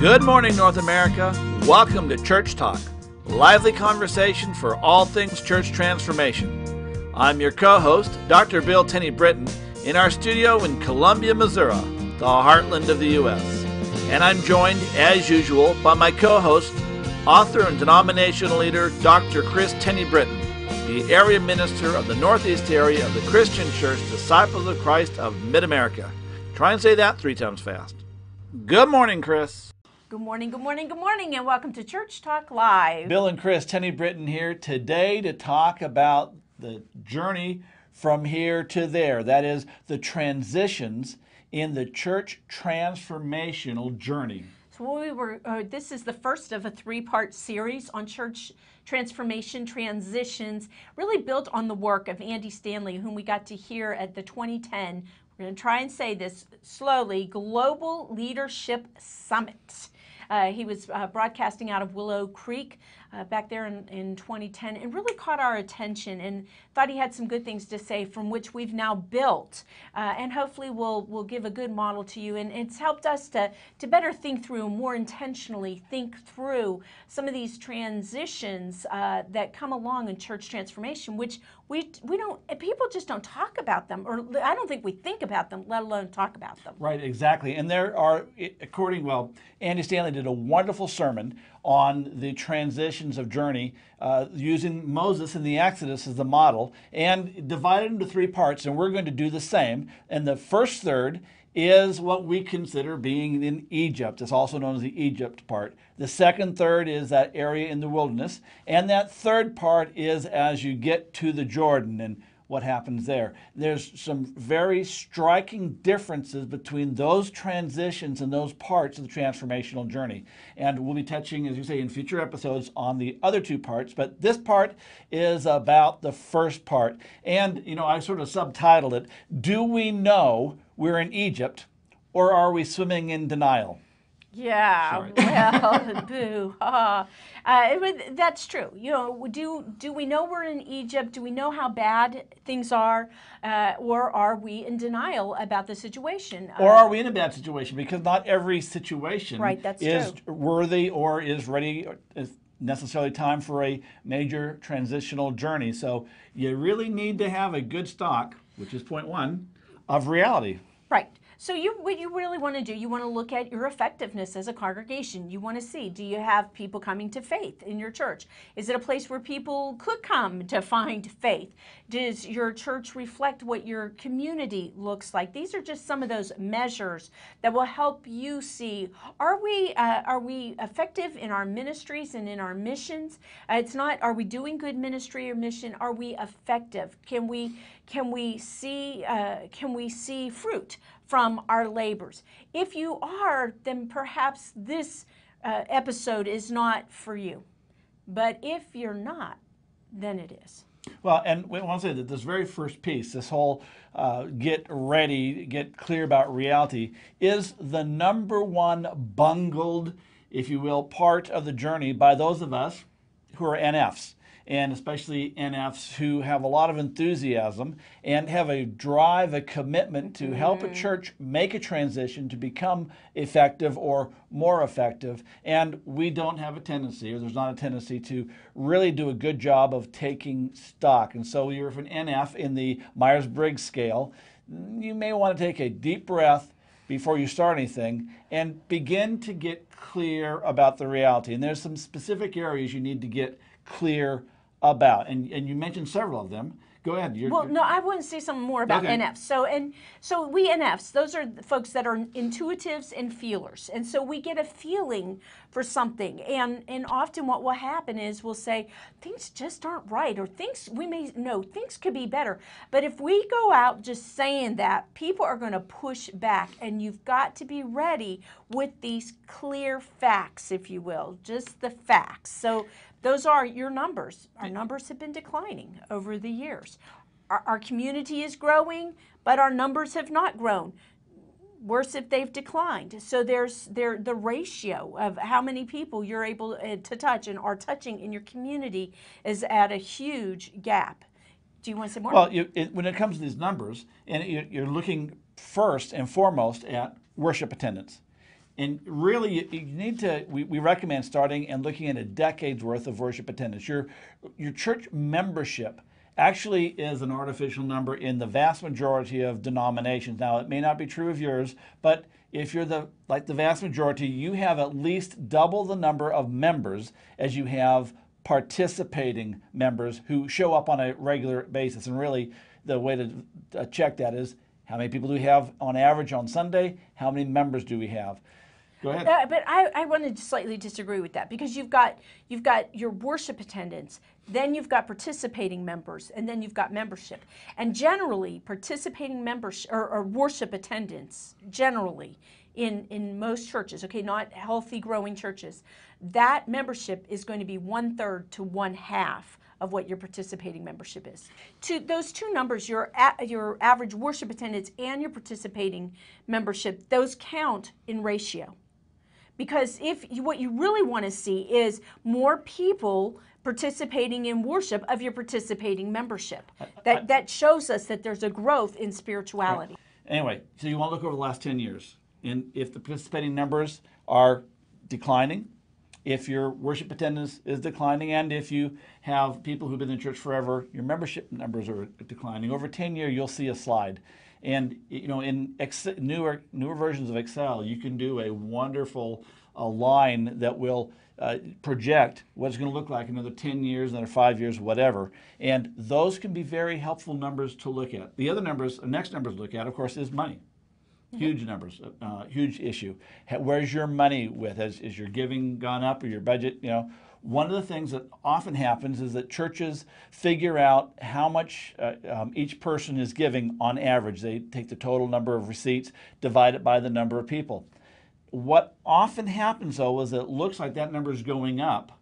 Good morning, North America. Welcome to Church Talk, lively conversation for all things church transformation. I'm your co-host, Dr. Bill Tenney Britton, in our studio in Columbia, Missouri, the heartland of the U.S. And I'm joined, as usual, by my co-host, author and denominational leader, Dr. Kris Tenney Britton, the area minister of the Northeast area of the Christian Church Disciples of Christ of Mid-America. Try and say that 3 times fast. Good morning, Kris. Good morning, good morning, good morning, and welcome to Church Talk Live. Bill and Kris Tenney Britton here today to talk about the journey from here to there. That is, the transitions in the church transformational journey. So this is the first of a 3-part series on church transformation transitions, really built on the work of Andy Stanley, whom we got to hear at the 2010, we're going to try and say this slowly, Global Leadership Summit. He was broadcasting out of Willow Creek back there in 2010 and really caught our attention and thought he had some good things to say from which we've now built and hopefully will give a good model to you. And it's helped us to better think through, more intentionally think through some of these transitions that come along in church transformation, which people just don't talk about them, or I don't think we think about them, let alone talk about them. Right, exactly. And there are, Andy Stanley did a wonderful sermon on the transitions of journey using Moses in the Exodus as the model and divided into 3 parts, and we're going to do the same. And the first third is what we consider being in Egypt. It's also known as the Egypt part. The second third is that area in the wilderness. And that third part is as you get to the Jordan and what happens there. There's some very striking differences between those transitions and those parts of the transformational journey. And we'll be touching, as you say, in future episodes on the other 2 parts. But this part is about the first part. And, I sort of subtitled it, Do We Know We're in Egypt, or Are We Swimming in Denial? Yeah, well, boo. That's true. Do we know we're in Egypt? Do we know how bad things are? Or are we in denial about the situation? Or are we in a bad situation? Because not every situation is true. Worthy or is ready, or is necessarily time for a major transitional journey. So you really need to have a good stock, which is point 1, of reality. Right. So what you really want to do, you want to look at your effectiveness as a congregation. You want to see, do you have people coming to faith in your church? Is it a place where people could come to find faith? Does your church reflect what your community looks like? These are just some of those measures that will help you see, are we effective in our ministries and in our missions? It's not, are we doing good ministry or mission? Are we effective? Can we see fruit from our labors? If you are, then perhaps this episode is not for you. But if you're not, then it is. Well, and we want to say that this very first piece, this whole get ready, get clear about reality, is the number 1 bungled, if you will, part of the journey by those of us who are NFs. And especially NFs who have a lot of enthusiasm and have a drive, a commitment to help a church make a transition to become effective or more effective. And we don't have a tendency, or there's not a tendency, to really do a good job of taking stock. And so you're an NF in the Myers-Briggs scale. You may want to take a deep breath before you start anything and begin to get clear about the reality. And there's some specific areas you need to get clear about, and you mentioned several of them. Go ahead. No, I want to say something more about NFs. So we NFs, those are the folks that are intuitives and feelers, and so we get a feeling for something, and often what will happen is we'll say things just aren't right, or things could be better. But if we go out just saying that, people are going to push back, and you've got to be ready with these clear facts, if you will, just the facts. So those are your numbers. Our numbers have been declining over the years. Our community is growing, but our numbers have not grown. Worse if they've declined. So there's the ratio of how many people you're able to touch and are touching in your community is at a huge gap. Do you want to say more? Well, when it comes to these numbers, and you're looking first and foremost at worship attendance. And really, you need to, we recommend starting and looking at a decade's worth of worship attendance. Your church membership actually is an artificial number in the vast majority of denominations. Now, it may not be true of yours, but if you're like the vast majority, you have at least double the number of members as you have participating members who show up on a regular basis. And really, the way to check that is how many people do we have on average on Sunday? How many members do we have? Go ahead. But I want to slightly disagree with that, because you've got your worship attendance, then you've got participating members, and then you've got membership. And generally, participating members or worship attendance, generally in most churches, okay, not healthy growing churches, that membership is going to be 1/3 to 1/2 of what your participating membership is. To those two numbers, your average worship attendance and your participating membership, those count in ratio. Because what you really want to see is more people participating in worship of your participating membership. That shows us that there's a growth in spirituality. Right. Anyway, so you want to look over the last 10 years. And if the participating numbers are declining, if your worship attendance is declining, and if you have people who've been in church forever, your membership numbers are declining. Over 10 years, you'll see a slide. And in newer versions of Excel, you can do a wonderful line that will project what it's going to look like another 10 years, another 5 years, whatever. And those can be very helpful numbers to look at. The other numbers, next numbers to look at, of course, is money. Huge numbers, huge issue. Where's your money with? Is your giving gone up, or your budget? One of the things that often happens is that churches figure out how much each person is giving on average. They take the total number of receipts, divide it by the number of people. What often happens, though, is that it looks like that number is going up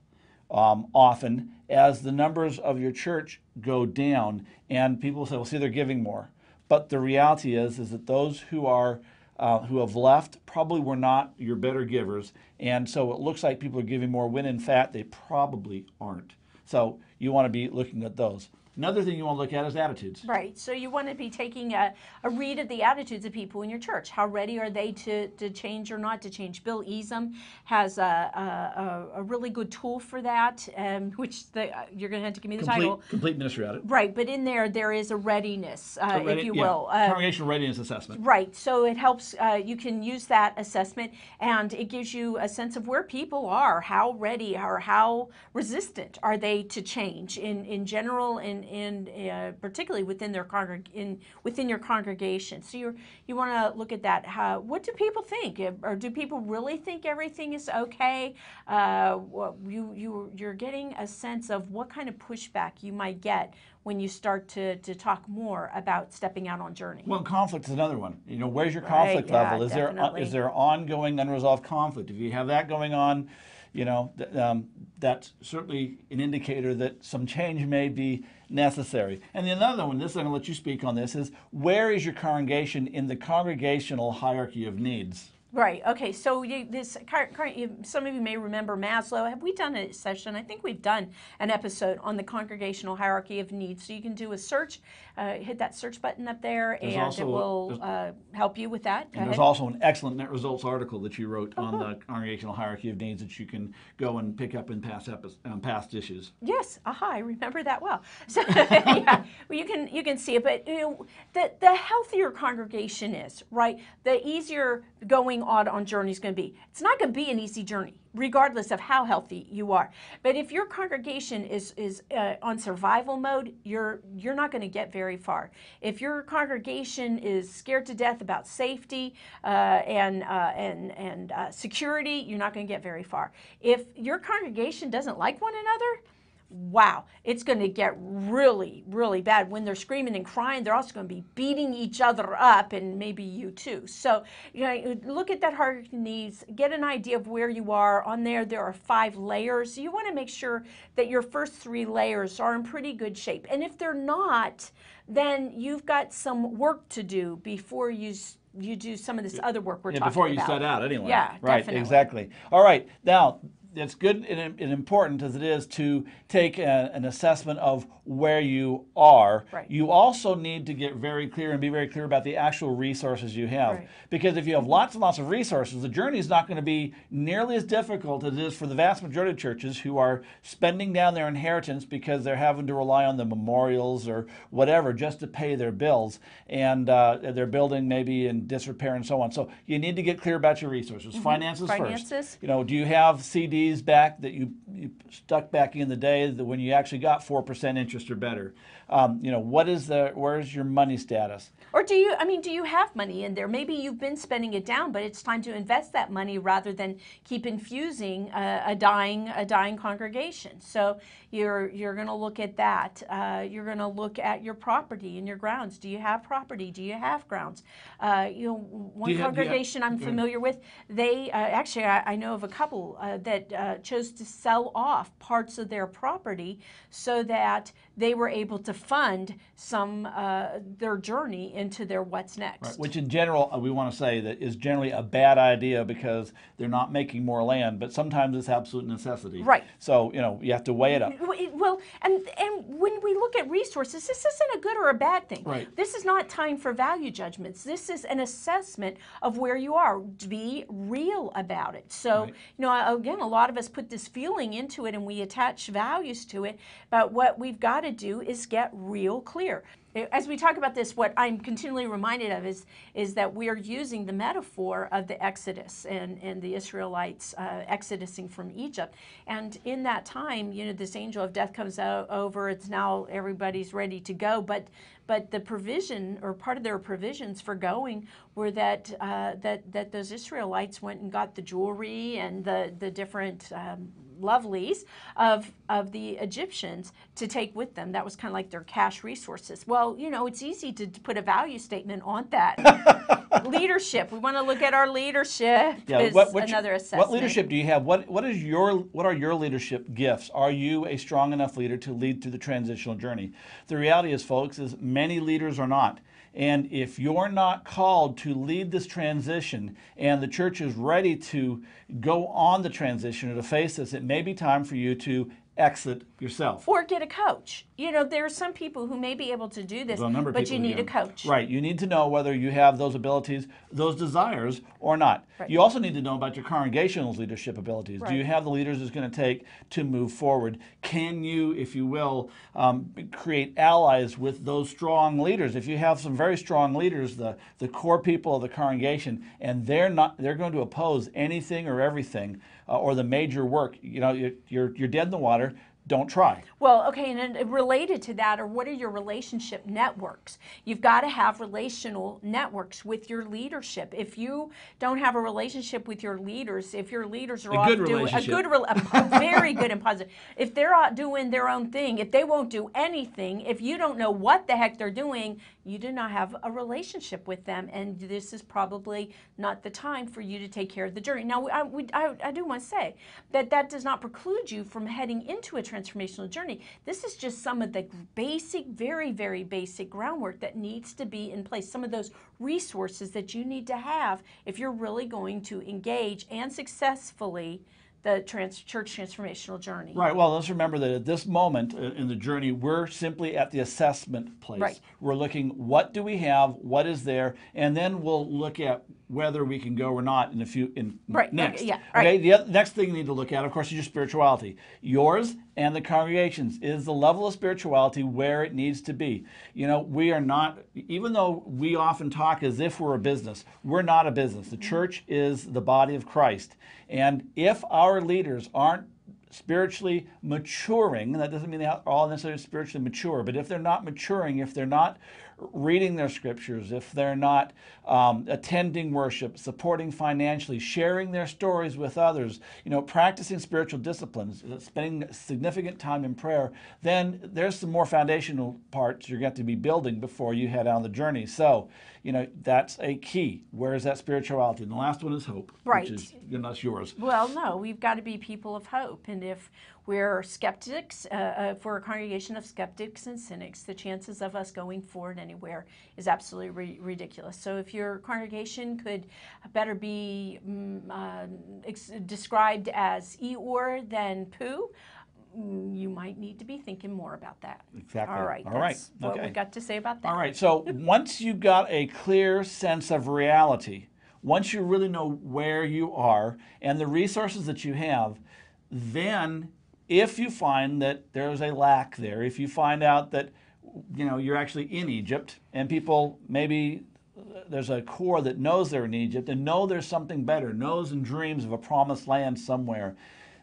often as the numbers of your church go down, and people say, well, see, they're giving more. But the reality is that those who have left probably were not your better givers, and so it looks like people are giving more when in fact they probably aren't. So you want to be looking at those. Another thing you want to look at is attitudes. Right. So you want to be taking a read of the attitudes of people in your church. How ready are they to change or not to change? Bill Easum has a really good tool for that, which you're going to have to give me the title. Complete Ministry Audit. Right. But in there is a readiness, if you will. Congregational readiness assessment. Right. So it helps. You can use that assessment, and it gives you a sense of where people are, how ready or how resistant are they to change in general, and particularly within their within your congregation. So you want to look at that. What do people think, or do people really think everything is okay? You're getting a sense of what kind of pushback you might get when you start to talk more about stepping out on journey. Well, conflict is another one. Where's your conflict level? Is there ongoing unresolved conflict? If you have that going on, that's certainly an indicator that some change may be necessary. And the other one, I'm going to let you speak on this, is where is your congregation in the congregational hierarchy of needs? Right. Okay. So some of you may remember Maslow. Have we done a session? I think we've done an episode on the congregational hierarchy of needs. So you can do a search, hit that search button up there, and it will help you with that. And there's also an excellent net results article that you wrote on the congregational hierarchy of needs that you can go and pick up in past issues. Yes. I remember that well. So yeah, well, you can see it. But the healthier congregation is, right, the easier going on journey is going to be. It's not going to be an easy journey, regardless of how healthy you are. But if your congregation is on survival mode, you're not going to get very far. If your congregation is scared to death about safety and security, you're not going to get very far. If your congregation doesn't like one another, wow, it's going to get really, really bad. When they're screaming and crying, they're also going to be beating each other up, and maybe you too. So, look at that hierarchy of needs, get an idea of where you are. On there are 5 layers. You want to make sure that your first 3 layers are in pretty good shape. And if they're not, then you've got some work to do before you do some of this other work we're talking about. Before you set out, anyway. Yeah, right, definitely. Exactly. All right, now, it's good and important as it is to take an assessment of where you are. Right. You also need to get very clear and be very clear about the actual resources you have. Right. Because if you have lots and lots of resources, the journey is not going to be nearly as difficult as it is for the vast majority of churches who are spending down their inheritance because they're having to rely on the memorials or whatever just to pay their bills, and their building maybe in disrepair and so on. So you need to get clear about your resources. Finances first. You know, do you have CDs back that you stuck back in the day that when you actually got 4% interest or better? You know, where's your money status? Or do you have money in there? Maybe you've been spending it down, but it's time to invest that money rather than keep infusing a dying congregation. So you're going to look at that. You're going to look at your property and your grounds. Do you have property? Do you have grounds? One congregation I'm familiar with, they actually I know of a couple that chose to sell off parts of their property so that they were able to fund their journey into their what's next. Right. Which in general, we want to say that is generally a bad idea because they're not making more land, but sometimes it's absolute necessity. Right. So, you know, you have to weigh it up. Well, and when we look at resources, this isn't a good or a bad thing. Right. This is not time for value judgments. This is an assessment of where you are. Be real about it. So, right. You know, again, a lot of us put this feeling into it and we attach values to it, but what we've got to do is get real clear. As we talk about this, what I'm continually reminded of is that we are using the metaphor of the Exodus and the Israelites exodusing from Egypt. And in that time, you know, this angel of death comes over. It's now everybody's ready to go, but the provision or part of their provisions for going were that those Israelites went and got the jewelry and the different lovelies of the Egyptians to take with them. That was kind of like their cash resources. Well, you know, it's easy to put a value statement on that. Leadership. We want to look at our leadership. Yeah, Another assessment. What leadership do you have? What are your leadership gifts? Are you a strong enough leader to lead through the transitional journey? The reality is, folks, is many leaders are not. And if you're not called to lead this transition and the church is ready to go on the transition or to face this, it may be time for you to exit yourself. Or get a coach. You know, there are some people who may be able to do this, but you need a coach. Right. You need to know whether you have those abilities, those desires, or not. Right. You also need to know about your congregational leadership abilities. Right. Do you have the leaders it's going to take to move forward? Can you, if you will, create allies with those strong leaders? If you have some very strong leaders, the core people of the congregation, and they're going to oppose anything or everything, or the major work, you know, you're dead in the water. Don't try. Well, okay, and then related to that, or what are your relationship networks? You've got to have relational networks with your leadership. If you don't have a relationship with your leaders, if your leaders are off doing a very good and positive, if they're out doing their own thing, if they won't do anything, if you don't know what the heck they're doing, you do not have a relationship with them, and this is probably not the time for you to take care of the journey. Now, I do want to say that does not preclude you from heading into a transformational journey. This is just some of the basic, very, very basic groundwork that needs to be in place. Some of those resources that you need to have if you're really going to engage and successfully the church transformational journey. Right. Well, let's remember that at this moment in the journey, we're simply at the assessment place. Right. We're looking, what do we have, what is there, and then we'll look at whether we can go or not in next. Okay, yeah. Okay. The next thing you need to look at, of course, is your spirituality. Yours and the congregation's. Is the level of spirituality where it needs to be? You know, we are not, even though we often talk as if we're a business, we're not a business. The church is the body of Christ. And if our leaders aren't spiritually maturing, and that doesn't mean they're all necessarily spiritually mature, but if they're not maturing, if they're not reading their scriptures, if they're not attending worship, supporting financially, sharing their stories with others, you know, practicing spiritual disciplines, spending significant time in prayer, then there's some more foundational parts you're going to be building before you head on the journey. So, you know, that's a key. Where is that spirituality? And the last one is hope, right. which is, you know, that's yours. Well, no, we've got to be people of hope. And if We're skeptics. If we're a congregation of skeptics and cynics, the chances of us going forward anywhere is absolutely ridiculous. So if your congregation could better be described as Eeyore than poo, you might need to be thinking more about that. Exactly. All right. That's what we got to say about that. All right. So once you got a clear sense of reality, once you really know where you are and the resources that you have, then if you find that there's a lack there, if you find out that you're actually in Egypt and people maybe there's a core that knows they're in Egypt and know there's something better, knows and dreams of a promised land somewhere,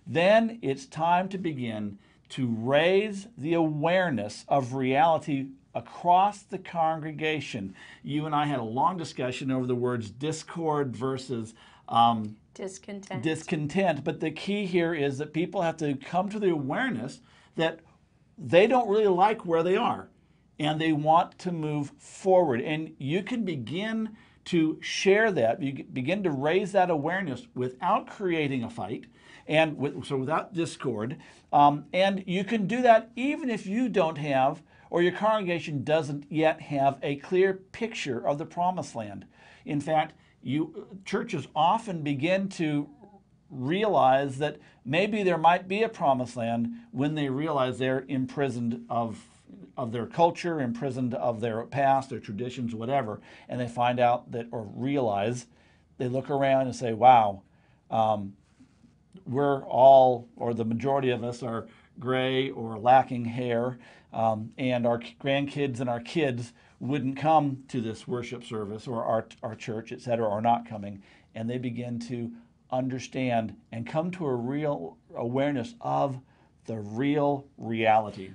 then it's time to begin to raise the awareness of reality across the congregation. You and I had a long discussion over the words discord versus discontent. But the key here is that people have to come to the awareness that they don't really like where they are and they want to move forward. And you can begin to share that, you begin to raise that awareness without creating a fight, and without discord. And you can do that even if you don't have, or your congregation doesn't yet have, a clear picture of the promised land. In fact, churches often begin to realize that maybe there might be a promised land when they realize they're imprisoned of their culture, imprisoned of their past, their traditions, whatever, and they find out that, or realize, they look around and say, wow, we're all, or the majority of us, are gray or lacking hair, and our grandkids and our kids wouldn't come to this worship service or our church, et cetera, are not coming. And they begin to understand and come to a real awareness of the real reality.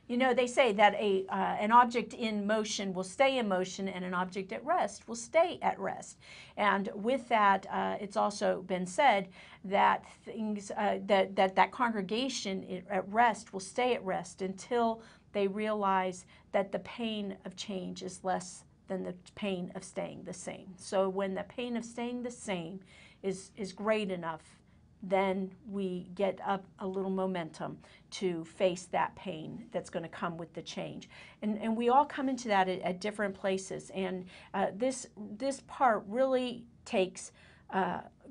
They say that an object in motion will stay in motion, and an object at rest will stay at rest. And with that, it's also been said that things that congregation at rest will stay at rest until they realize that the pain of change is less than the pain of staying the same. So when the pain of staying the same is great enough, then we get up a little momentum to face that pain that's going to come with the change. And we all come into that at different places. And this part really takes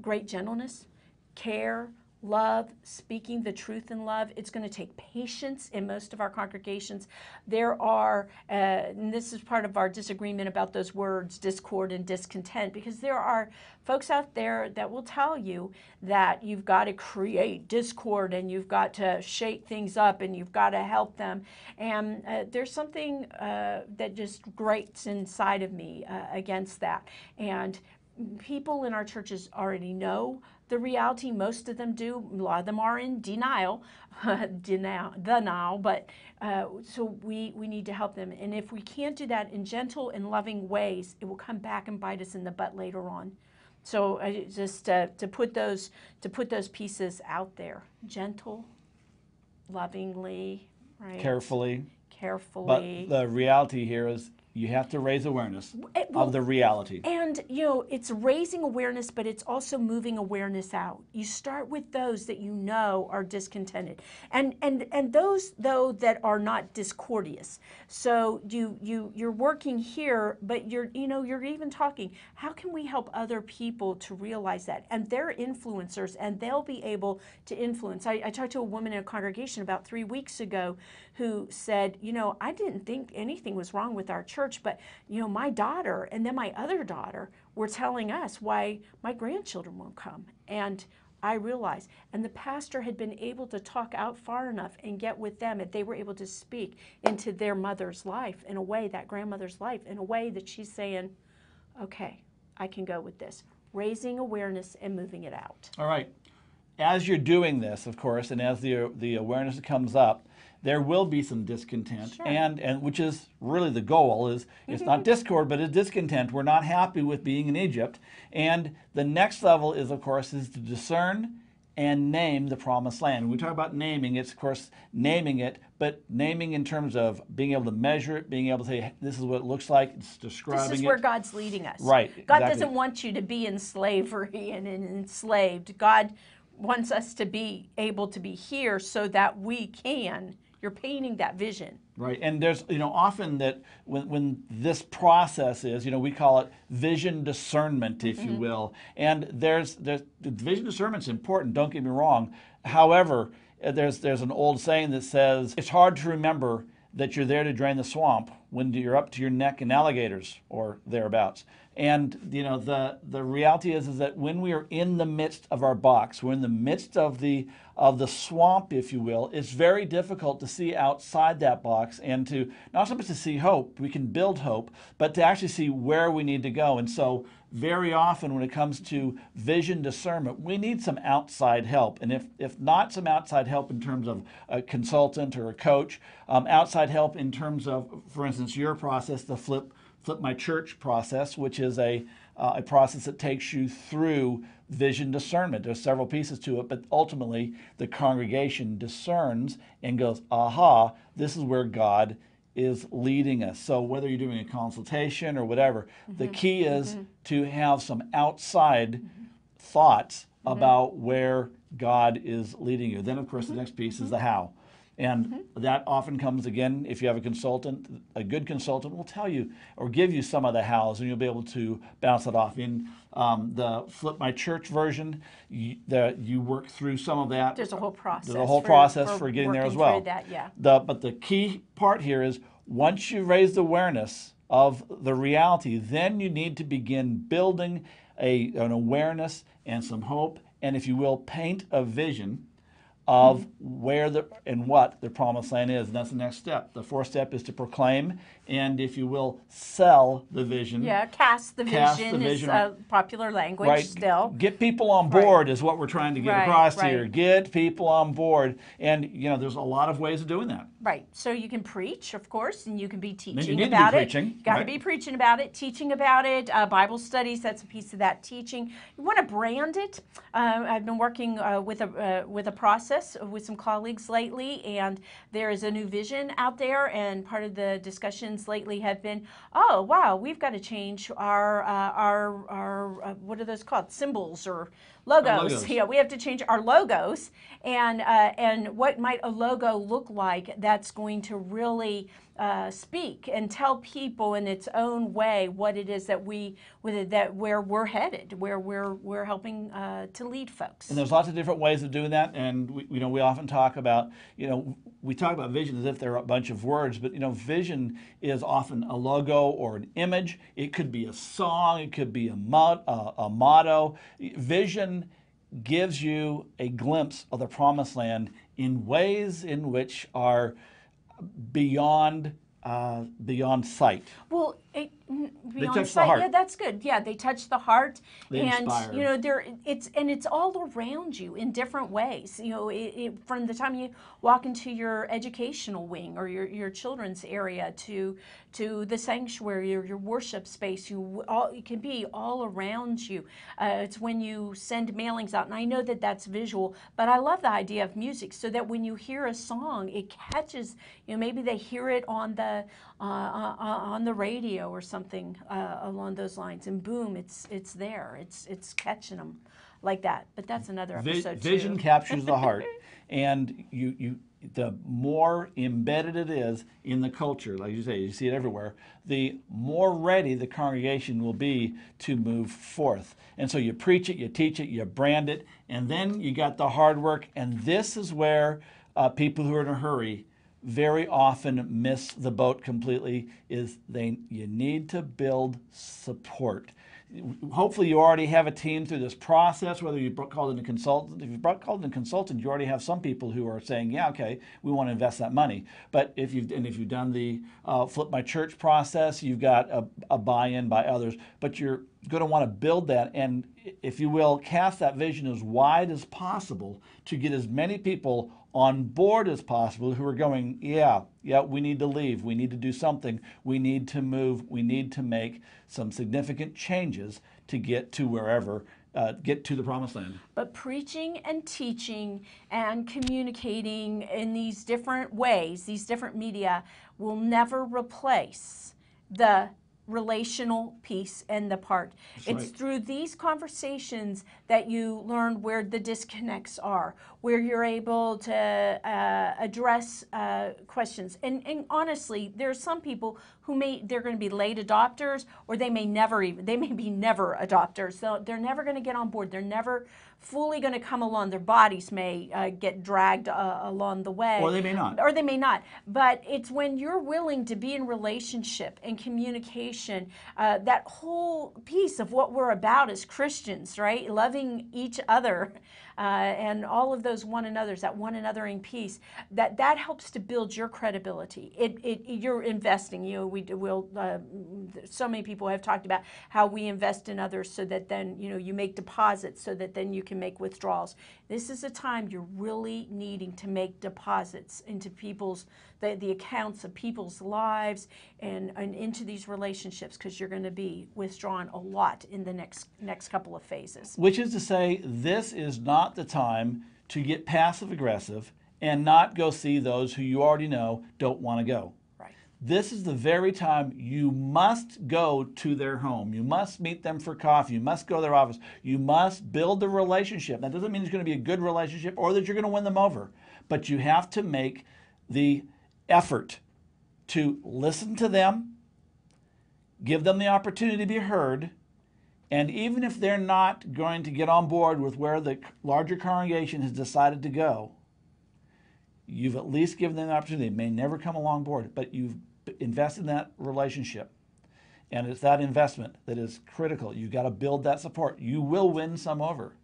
great gentleness, care, love, speaking the truth in love. It's going to take patience in most of our congregations. There are, and this is part of our disagreement about those words, discord and discontent, because there are folks out there that will tell you that you've got to create discord and you've got to shake things up and you've got to help them. And there's something that just grates inside of me against that. And people in our churches already know the reality. Most of them do. A lot of them are in denial, but so we need to help them. And if we can't do that in gentle and loving ways, it will come back and bite us in the butt later on. So just to put those pieces out there, gentle, lovingly, right? Carefully. But Carefully. the reality here is you have to raise awareness of the reality. And, it's raising awareness, but it's also moving awareness out. You start with those that you know are discontented. And those, though, that are not discordious. So you're working here, but you're even talking, how can we help other people to realize that? And they're influencers, and they'll be able to influence. I talked to a woman in a congregation about 3 weeks ago who said, I didn't think anything was wrong with our church, but, my daughter and then my other daughter were telling us why my grandchildren won't come. And I realized, and the pastor had been able to talk out far enough and get with them, and they were able to speak into their mother's life in a way, that grandmother's life, in a way that she's saying, okay, I can go with this. Raising awareness and moving it out. All right. As you're doing this, of course, and as the awareness comes up, there will be some discontent, sure. and which is really the goal. Is it's not discord, but it's discontent. We're not happy with being in Egypt, and the next level is, of course, is to discern and name the promised land. When we talk about naming, it's, of course, naming it, but naming in terms of being able to measure it, being able to say, this is what it looks like, it's describing it. This is where God's leading us. Right. God exactly. doesn't want you to be in slavery and enslaved. God wants us to be able to be here so that we can. You're painting that vision. Right, and there's, often that when this process is, we call it vision discernment, if you will, and there's vision discernment's important, don't get me wrong. However, there's an old saying that says, it's hard to remember that you're there to drain the swamp when you're up to your neck in alligators or thereabouts. And the reality is that when we are in the midst of our box, we're in the midst of the swamp, if you will, it's very difficult to see outside that box and to not so much to see hope, we can build hope, but to actually see where we need to go. And so very often when it comes to vision discernment, we need some outside help. And if not some outside help in terms of a consultant or a coach, outside help in terms of, for instance, your process, the Flip My Church process, which is a process that takes you through vision discernment. There's several pieces to it, but ultimately the congregation discerns and goes, aha, this is where God is leading us. So whether you're doing a consultation or whatever, the key is to have some outside thoughts about where God is leading you. Then, of course, the next piece is the how. And that often comes, again, if you have a consultant, a good consultant will tell you or give you some of the hows, and you'll be able to bounce it off. In the Flip My Church version, you work through some of that. There's a whole process. There's a whole process for getting there as well. That, yeah. But the key part here is once you raise the awareness of the reality, then you need to begin building an awareness and some hope, and if you will, paint a vision of where and what the promised land is. And that's the next step. The fourth step is to proclaim and, if you will, sell the vision. Yeah, cast the vision is popular language still. Get people on board is what we're trying to get across here. Get people on board. And, there's a lot of ways of doing that. Right. So you can preach, of course, and you can be teaching you need about to be it. Preaching, You got to be preaching about it, teaching about it. Bible studies, that's a piece of that teaching. You want to brand it. I've been working with a process with some colleagues lately, and there is a new vision out there, and part of the discussions lately have been, oh wow, we've got to change our what are those called, symbols or logos. Yeah, we have to change our logos, and what might a logo look like that's going to really speak and tell people in its own way what it is that where we're headed, where we're helping to lead folks. And there's lots of different ways of doing that, and we often talk about we talk about vision as if they're a bunch of words, but vision is often a logo or an image. It could be a song, it could be a motto. Vision gives you a glimpse of the promised land in ways in which are beyond sight. Well, they touch the heart. Yeah, that's good. Yeah, they touch the heart, they and inspire. it's all around you in different ways. From the time you walk into your educational wing or your children's area to the sanctuary or your worship space, it can be all around you. It's when you send mailings out, and I know that that's visual, but I love the idea of music, so that when you hear a song, it catches. Maybe they hear it on the radio or something along those lines, and boom, it's there. It's catching them like that. But that's another episode. Vision captures the heart, and the more embedded it is in the culture, like you say, you see it everywhere, the more ready the congregation will be to move forth. And so you preach it, you teach it, you brand it, and then you got the hard work. And this is where people who are in a hurry very often miss the boat completely. You need to build support. Hopefully you already have a team through this process, whether you called in a consultant. If you called in a consultant, you already have some people who are saying, yeah, okay, we want to invest that money. But if you've done the Flip My Church process, you've got a buy-in by others. But you're going to want to build that, and if you will, cast that vision as wide as possible to get as many people on board as possible who are going, yeah, we need to leave, we need to do something, we need to move, we need to make some significant changes to get to wherever, get to the promised land. But preaching and teaching and communicating in these different ways, these different media, will never replace the relational piece and the part. That's it's right. through these conversations that you learn where the disconnects are, where you're able to address questions. And honestly, there are some people who they're going to be late adopters, or they may be never adopters. So they're never going to get on board. They're never fully going to come along. Their bodies may get dragged along the way. Or they may not. Or they may not. But it's when you're willing to be in relationship and communication, that whole piece of what we're about as Christians, right? Loving each other and all of those one another's, that one anothering piece, that helps to build your credibility. You're investing. So many people have talked about how we invest in others so that then you make deposits so that then you can make withdrawals. This is a time you're really needing to make deposits into the accounts of people's lives and into these relationships, because you're going to be withdrawn a lot in the next couple of phases. Which is to say, this is not the time to get passive aggressive and not go see those who you already know don't want to go. Right. This is the very time you must go to their home. You must meet them for coffee. You must go to their office. You must build the relationship. That doesn't mean it's going to be a good relationship or that you're going to win them over, but you have to make the effort to listen to them, give them the opportunity to be heard, and even if they're not going to get on board with where the larger congregation has decided to go, you've at least given them the opportunity. They may never come along board, but you've invested in that relationship. And it's that investment that is critical. You've got to build that support. You will win some over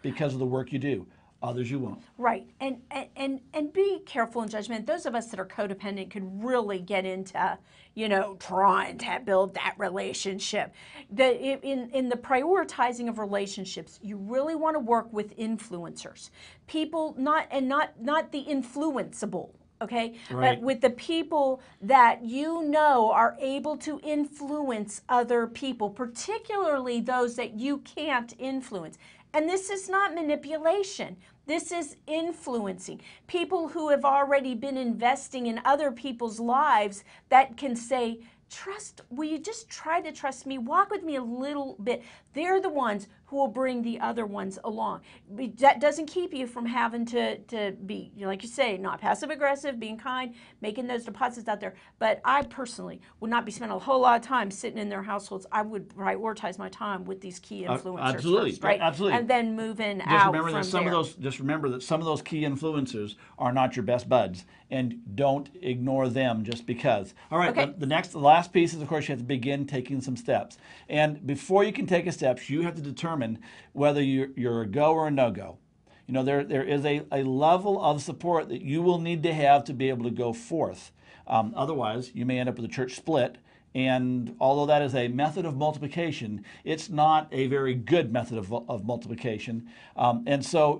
because of the work you do. Others you won't. Right. And be careful in judgment. Those of us that are codependent could really get into, trying to build that relationship. In the prioritizing of relationships, you really want to work with influencers. People not the influenceable. Okay, right. But with the people that are able to influence other people, particularly those that you can't influence. And this is not manipulation. This is influencing. People who have already been investing in other people's lives that can say, will you just try to trust me? Walk with me a little bit. They're the ones who will bring the other ones along. That doesn't keep you from having to be, like you say, not passive aggressive, being kind, making those deposits out there. But I personally would not be spending a whole lot of time sitting in their households. I would prioritize my time with these key influencers absolutely, first, right? Absolutely. And then move in Just out remember from that some there. of those. Just remember that some of those key influencers are not your best buds, and don't ignore them just because. All right. Okay. The last piece is, of course, you have to begin taking some steps. And before you can take a step, you have to determine whether you're a go or a no-go. There is a level of support that you will need to have to be able to go forth. Otherwise, you may end up with a church split. And although that is a method of multiplication, it's not a very good method of multiplication. And so,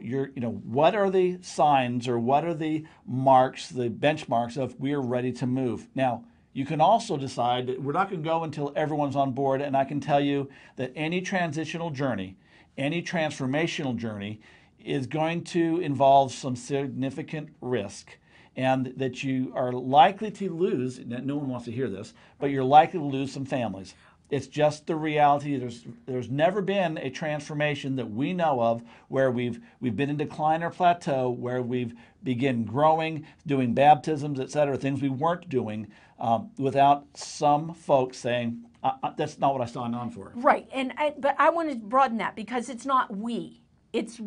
what are the signs or what are the marks, the benchmarks of we are ready to move? Now, you can also decide that we're not going to go until everyone's on board. And I can tell you that any transitional journey, any transformational journey is going to involve some significant risk. And that you are likely to lose, no one wants to hear this, but you're likely to lose some families. It's just the reality. There's never been a transformation that we know of where we've been in decline or plateau, where we've begun growing, doing baptisms, etc., things we weren't doing, without some folks saying, that's not what I signed on for. Right, but I want to broaden that, because it's not we. It's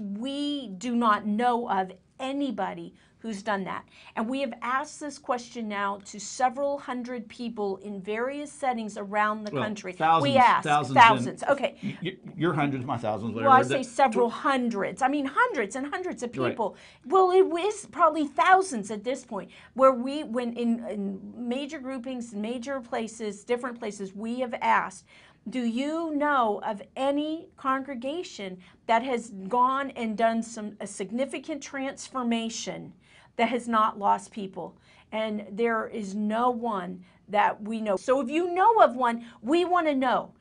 we do not know of anybody who's done that. And we have asked this question now to several hundred people in various settings around the country. Thousands, we asked thousands. Okay. Your hundreds, my thousands, whatever. Well, I say several hundreds. I mean, hundreds and hundreds of people. Right. Well, it was probably thousands at this point, where when in major groupings, major places, different places, we have asked, do you know of any congregation that has gone and done a significant transformation that has not lost people? And there is no one that we know. So if you know of one, we want to know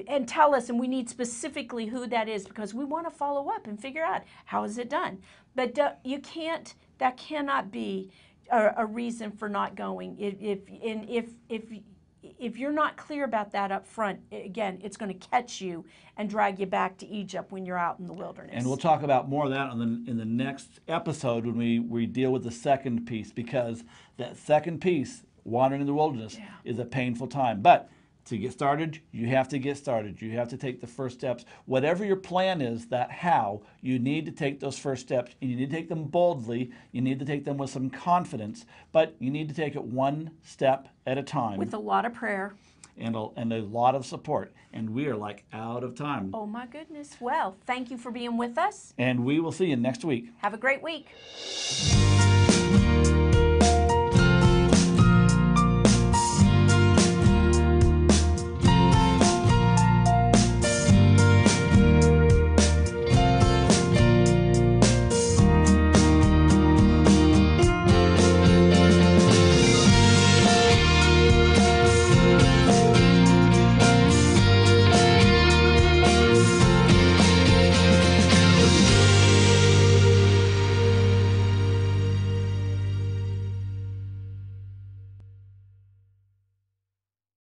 and tell us, and we need specifically who that is, because we want to follow up and figure out how is it done. But that cannot be a reason for not going. If if you're not clear about that up front, again, it's going to catch you and drag you back to Egypt when you're out in the wilderness. And we'll talk about more of that in the next episode when we deal with the second piece, because that second piece, wandering in the wilderness, is a painful time. But to get started, you have to get started. You have to take the first steps. Whatever your plan is, that how, you need to take those first steps. You need to take them boldly. You need to take them with some confidence. But you need to take it one step at a time. With a lot of prayer. And a lot of support. And we are like out of time. Oh my goodness. Well, thank you for being with us. And we will see you next week. Have a great week.